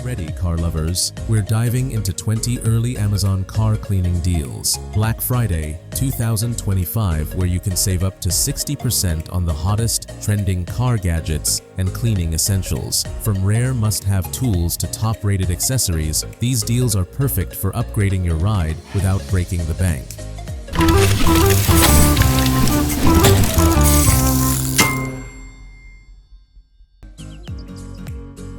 Ready, car lovers? We're diving into 20 early Amazon car cleaning deals. Black Friday 2025, where you can save up to 60% on the hottest, trending car gadgets and cleaning essentials. From rare must-have tools to top-rated accessories, these deals are perfect for upgrading your ride without breaking the bank.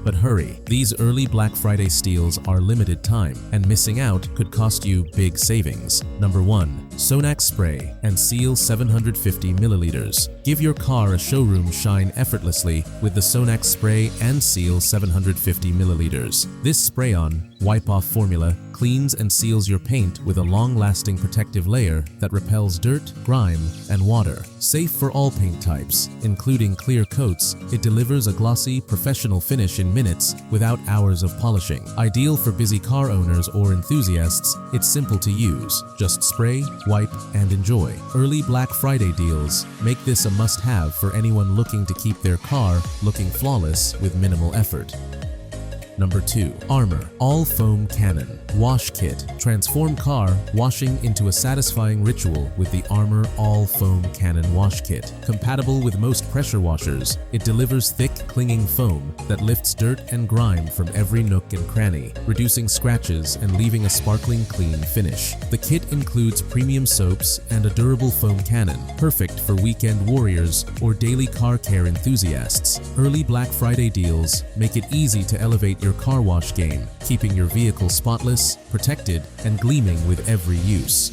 But hurry, these early Black Friday steals are limited time, and missing out could cost you big savings. Number 1. Sonax Spray and Seal 750 milliliters. Give your car a showroom shine effortlessly with the Sonax Spray and Seal 750 milliliters. This spray-on, wipe-off formula cleans and seals your paint with a long-lasting protective layer that repels dirt, grime, and water. Safe for all paint types, including clear coats, it delivers a glossy, professional finish in minutes without hours of polishing. Ideal for busy car owners or enthusiasts, it's simple to use. Just spray, wipe, and enjoy. Early Black Friday deals make this a must-have for anyone looking to keep their car looking flawless with minimal effort. Number 2. Armor All Foam Cannon Wash Kit. Transform car washing into a satisfying ritual with the Armor All Foam Cannon Wash Kit. Compatible with most pressure washers, it delivers thick, clinging foam that lifts dirt and grime from every nook and cranny, reducing scratches and leaving a sparkling clean finish. The kit includes premium soaps and a durable foam cannon, perfect for weekend warriors or daily car care enthusiasts. Early Black Friday deals make it easy to elevate your car wash game, keeping your vehicle spotless, protected, and gleaming with every use.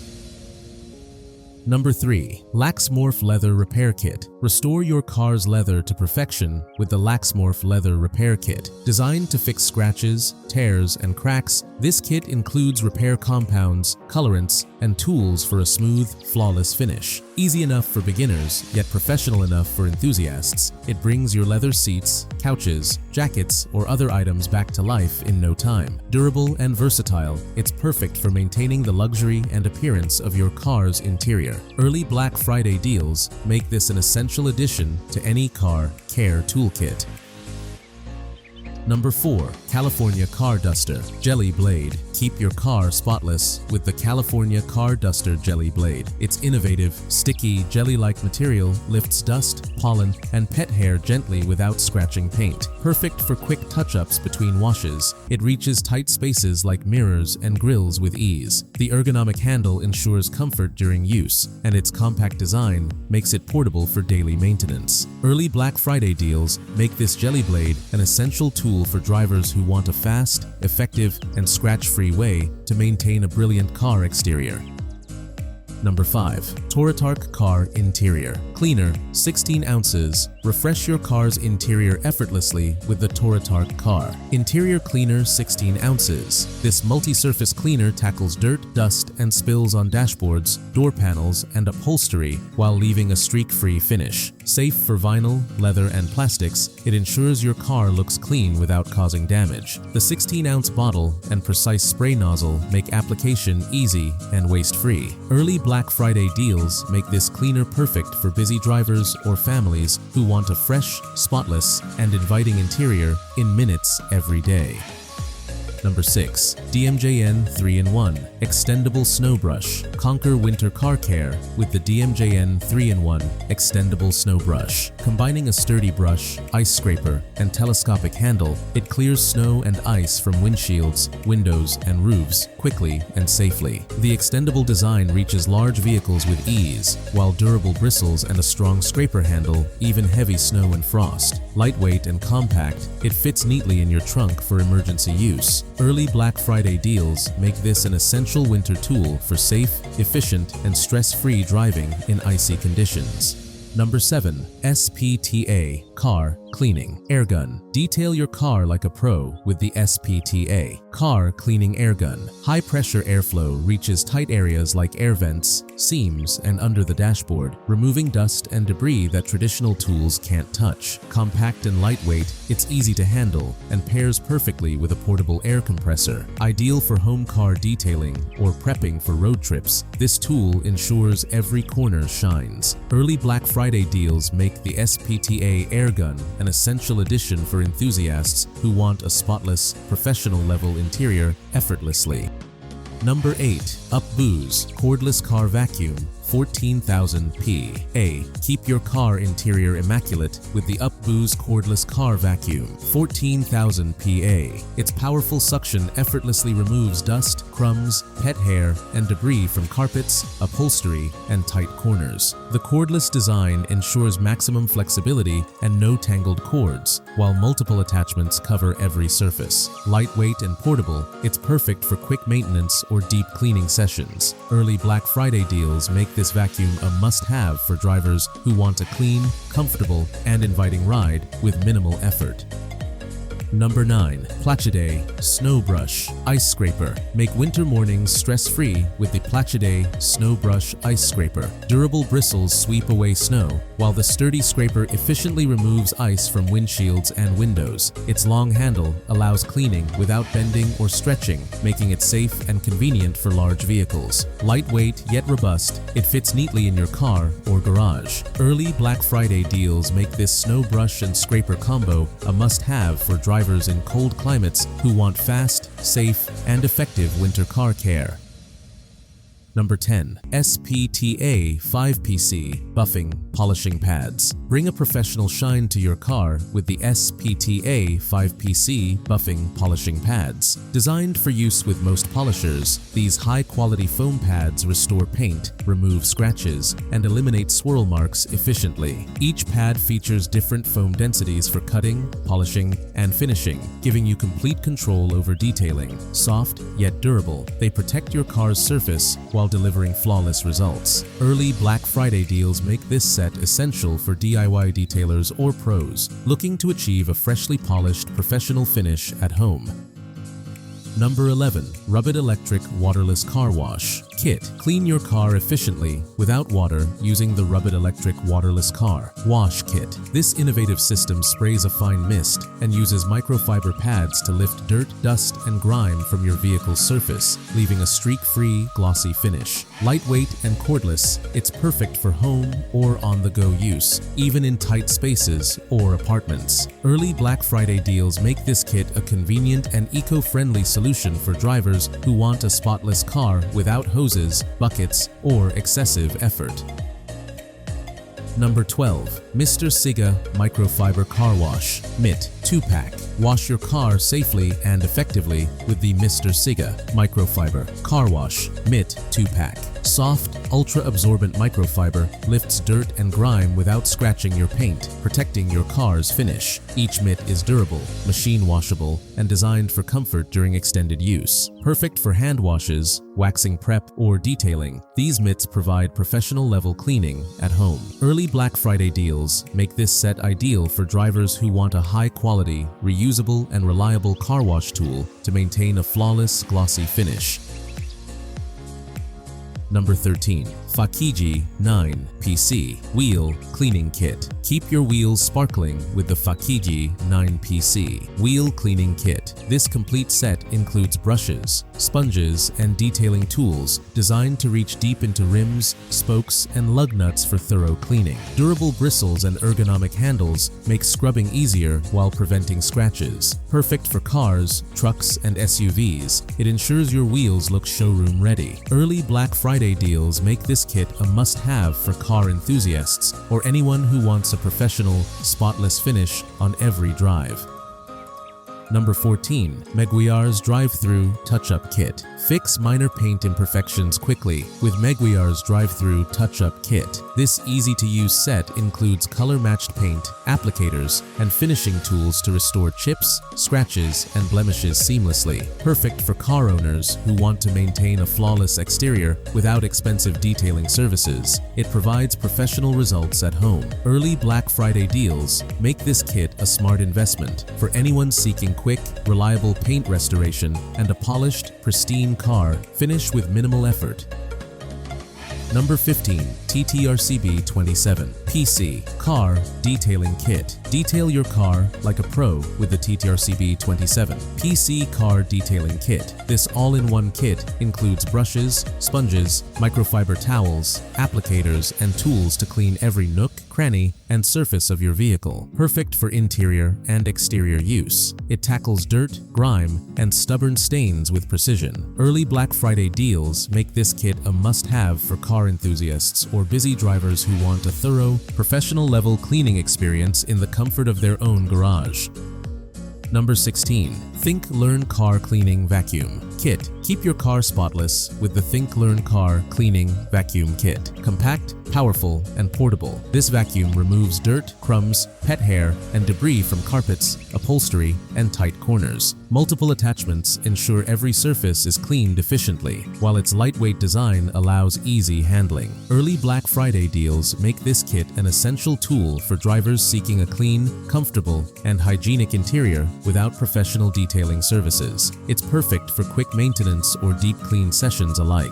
Number 3. Laxmorph Leather Repair Kit. Restore your car's leather to perfection with the Laxmorph Leather Repair Kit. Designed to fix scratches, tears, and cracks, this kit includes repair compounds, colorants, and tools for a smooth, flawless finish. Easy enough for beginners, yet professional enough for enthusiasts, it brings your leather seats, couches, jackets, or other items back to life in no time. Durable and versatile, it's perfect for maintaining the luxury and appearance of your car's interior. Early Black Friday deals make this an essential addition to any car care toolkit. Number 4. California Car Duster Jelly Blade. Keep your car spotless with the California Car Duster Jelly Blade. Its innovative, sticky, jelly-like material lifts dust, pollen, and pet hair gently without scratching paint. Perfect for quick touch-ups between washes, it reaches tight spaces like mirrors and grills with ease. The ergonomic handle ensures comfort during use, and its compact design makes it portable for daily maintenance. Early Black Friday deals make this Jelly Blade an essential tool for drivers who want a fast, effective, and scratch-free way to maintain a brilliant car exterior. Number 5. Toritark Car Interior Cleaner, 16 ounces. Refresh your car's interior effortlessly with the Toritark Car Interior Cleaner 16 ounces. This multi-surface cleaner tackles dirt, dust, and spills on dashboards, door panels, and upholstery while leaving a streak-free finish. Safe for vinyl, leather, and plastics, it ensures your car looks clean without causing damage. The 16-ounce bottle and precise spray nozzle make application easy and waste-free. Early Black Friday deals make this cleaner perfect for busy drivers or families who want a fresh, spotless, and inviting interior in minutes every day. Number 6. DMJN 3-in-1 Extendable Snow Brush. Conquer winter car care with the DMJN 3-in-1 Extendable Snow Brush. Combining a sturdy brush, ice scraper, and telescopic handle, it clears snow and ice from windshields, windows, and roofs quickly and safely. The extendable design reaches large vehicles with ease, while durable bristles and a strong scraper handle even heavy snow and frost. Lightweight and compact, it fits neatly in your trunk for emergency use. Early Black Friday deals make this an essential winter tool for safe, efficient, and stress-free driving in icy conditions. Number 7. SPTA Car Cleaning Air Gun. Detail your car like a pro with the SPTA Car Cleaning Air Gun. High-pressure airflow reaches tight areas like air vents, seams, and under the dashboard, removing dust and debris that traditional tools can't touch. Compact and lightweight, it's easy to handle and pairs perfectly with a portable air compressor. Ideal for home car detailing or prepping for road trips, this tool ensures every corner shines. Early Black Friday Friday deals make the SPTA airgun an essential addition for enthusiasts who want a spotless, professional-level interior effortlessly. Number 8. Upboos Cordless Car Vacuum 14,000 PA. Keep your car interior immaculate with the Upboos Cordless Car Vacuum 14,000 PA. Its powerful suction effortlessly removes dust, crumbs, pet hair, and debris from carpets, upholstery, and tight corners. The cordless design ensures maximum flexibility and no tangled cords, while multiple attachments cover every surface. Lightweight and portable, it's perfect for quick maintenance or deep cleaning sessions. Early Black Friday deals make this vacuum a must-have for drivers who want a clean, comfortable, and inviting ride with minimal effort. Number 9. Plachiday Snowbrush Ice Scraper. Make winter mornings stress-free with the Plachiday Snowbrush Ice Scraper. Durable bristles sweep away snow, while the sturdy scraper efficiently removes ice from windshields and windows. Its long handle allows cleaning without bending or stretching, making it safe and convenient for large vehicles. Lightweight yet robust, it fits neatly in your car or garage. Early Black Friday deals make this snowbrush and scraper combo a must-have for drivers in cold climates who want fast, safe, and effective winter car care. Number 10. SPTA 5PC Buffing Polishing Pads. Bring a professional shine to your car with the SPTA 5PC Buffing Polishing Pads. Designed for use with most polishers, these high-quality foam pads restore paint, remove scratches, and eliminate swirl marks efficiently. Each pad features different foam densities for cutting, polishing, and finishing, giving you complete control over detailing. Soft yet durable, they protect your car's surface while delivering flawless results. Early Black Friday deals make this set essential for DIY detailers or pros looking to achieve a freshly polished professional finish at home. Number 11. Rubbit Electric Waterless Car Wash Kit. Clean your car efficiently without water using the Rubbit Electric Waterless Car Wash Kit. This innovative system sprays a fine mist and uses microfiber pads to lift dirt, dust, and grime from your vehicle's surface, leaving a streak-free, glossy finish. Lightweight and cordless, it's perfect for home or on-the-go use, even in tight spaces or apartments. Early Black Friday deals make this kit a convenient and eco-friendly solution for drivers who want a spotless car without hoses, buckets, or excessive effort. Number 12. Mr. Siga Microfiber Car Wash Mitt 2-pack. Wash your car safely and effectively with the Mr. Siga Microfiber Car Wash Mitt 2-pack. Soft, ultra-absorbent microfiber lifts dirt and grime without scratching your paint, protecting your car's finish. Each mitt is durable, machine washable, and designed for comfort during extended use. Perfect for hand washes, waxing prep, or detailing, these mitts provide professional-level cleaning at home. Early Black Friday deals make this set ideal for drivers who want a high-quality, reusable, and reliable car wash tool to maintain a flawless, glossy finish. Number 13. Fakiji 9 PC Wheel Cleaning Kit. Keep your wheels sparkling with the Fakiji 9 PC Wheel Cleaning Kit. This complete set includes brushes, sponges, and detailing tools designed to reach deep into rims, spokes, and lug nuts for thorough cleaning. Durable bristles and ergonomic handles make scrubbing easier while preventing scratches. Perfect for cars, trucks, and SUVs, it ensures your wheels look showroom ready. Early Black Friday deals make this kit a must-have for car enthusiasts or anyone who wants a professional, spotless finish on every drive. Number 14. Meguiar's Drive-Thru Touch-Up Kit. Fix minor paint imperfections quickly with Meguiar's Drive-Thru Touch-Up Kit. This easy-to-use set includes color-matched paint, applicators, and finishing tools to restore chips, scratches, and blemishes seamlessly. Perfect for car owners who want to maintain a flawless exterior without expensive detailing services. It provides professional results at home. Early Black Friday deals make this kit a smart investment for anyone seeking quick, reliable paint restoration and a polished, pristine car finish with minimal effort. Number 15. TTRCB 27. PC Car Detailing Kit. Detail your car like a pro with the TTRCB 27 PC Car Detailing Kit. This all-in-one kit includes brushes, sponges, microfiber towels, applicators, and tools to clean every nook, cranny, and surface of your vehicle. Perfect for interior and exterior use. It tackles dirt, grime, and stubborn stains with precision. Early Black Friday deals make this kit a must-have for car enthusiasts or busy drivers who want a thorough, professional-level cleaning experience in the comfort of their own garage. Number 16. Thinklearn Car Cleaning Vacuum Kit. Keep your car spotless with the Thinklearn Car Cleaning Vacuum Kit. Compact, powerful, and portable, this vacuum removes dirt, crumbs, pet hair, and debris from carpets, upholstery, and tight corners. Multiple attachments ensure every surface is cleaned efficiently, while its lightweight design allows easy handling. Early Black Friday deals make this kit an essential tool for drivers seeking a clean, comfortable, and hygienic interior without professional detailing services. It's perfect for quick maintenance or deep clean sessions alike.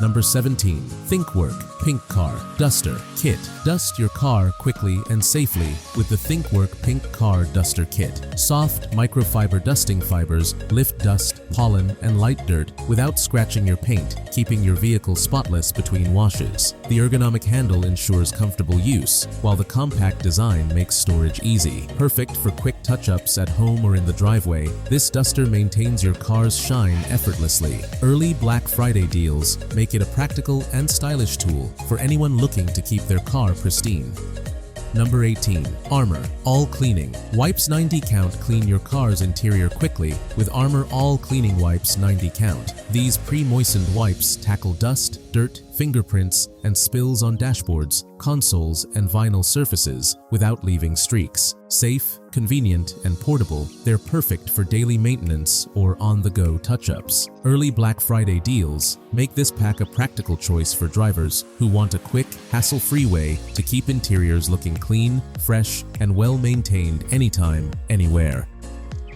Number 17. Thinkwork Pink Car Duster Kit. Dust your car quickly and safely with the Thinkwork Pink Car Duster Kit. Soft microfiber dusting fibers lift dust, pollen, and light dirt without scratching your paint, keeping your vehicle spotless between washes. The ergonomic handle ensures comfortable use, while the compact design makes storage easy. Perfect for quick touch-ups at home or in the driveway, this duster maintains your car's shine effortlessly. Early Black Friday deals make it a practical and stylish tool for anyone looking to keep their car pristine. Number 18. Armor All Cleaning Wipes 90 Count. Clean your car's interior quickly with Armor All Cleaning Wipes 90 Count. These pre-moistened wipes tackle dust, dirt, fingerprints, and spills on dashboards, consoles, and vinyl surfaces without leaving streaks. Safe, convenient, and portable, they're perfect for daily maintenance or on-the-go touch-ups. Early Black Friday deals make this pack a practical choice for drivers who want a quick, hassle-free way to keep interiors looking clean, fresh, and well-maintained anytime, anywhere.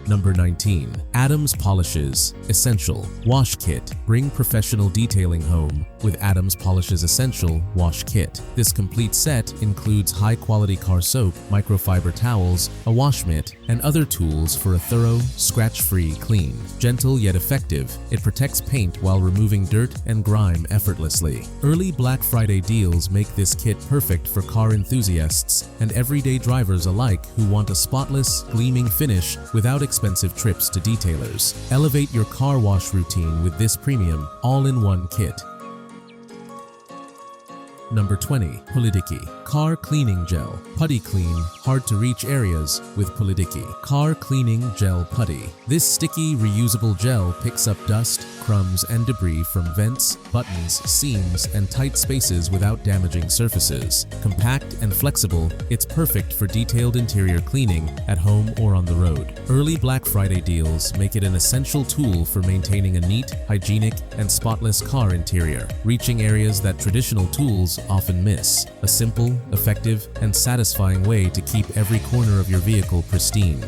Number 19. Adams Polishes Essential Wash Kit. Bring professional detailing home with Adams Polishes Essential Wash Kit. This complete set includes high-quality car soap, microfiber towels, a wash mitt, and other tools for a thorough, scratch-free clean. Gentle yet effective, it protects paint while removing dirt and grime effortlessly. Early Black Friday deals make this kit perfect for car enthusiasts and everyday drivers alike who want a spotless, gleaming finish without expensive trips to detailers. Elevate your car wash routine with this premium, all-in-one kit. Number 20. Pulidiki Car Cleaning Gel Putty Clean hard-to-reach areas with Pulidiki Car Cleaning Gel Putty. This sticky, reusable gel picks up dust, crumbs, and debris from vents, buttons, seams, and tight spaces without damaging surfaces. Compact and flexible, it's perfect for detailed interior cleaning at home or on the road. Early Black Friday deals make it an essential tool for maintaining a neat, hygienic, and spotless car interior, reaching areas that traditional tools often miss. A simple, effective, and satisfying way to keep every corner of your vehicle pristine.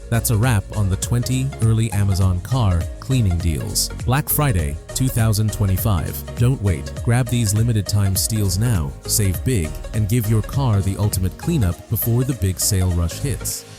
That's a wrap on the 20 early Amazon car cleaning deals. Black Friday 2025. Don't wait. Grab these limited time steals now, save big, and give your car the ultimate cleanup before the big sale rush hits.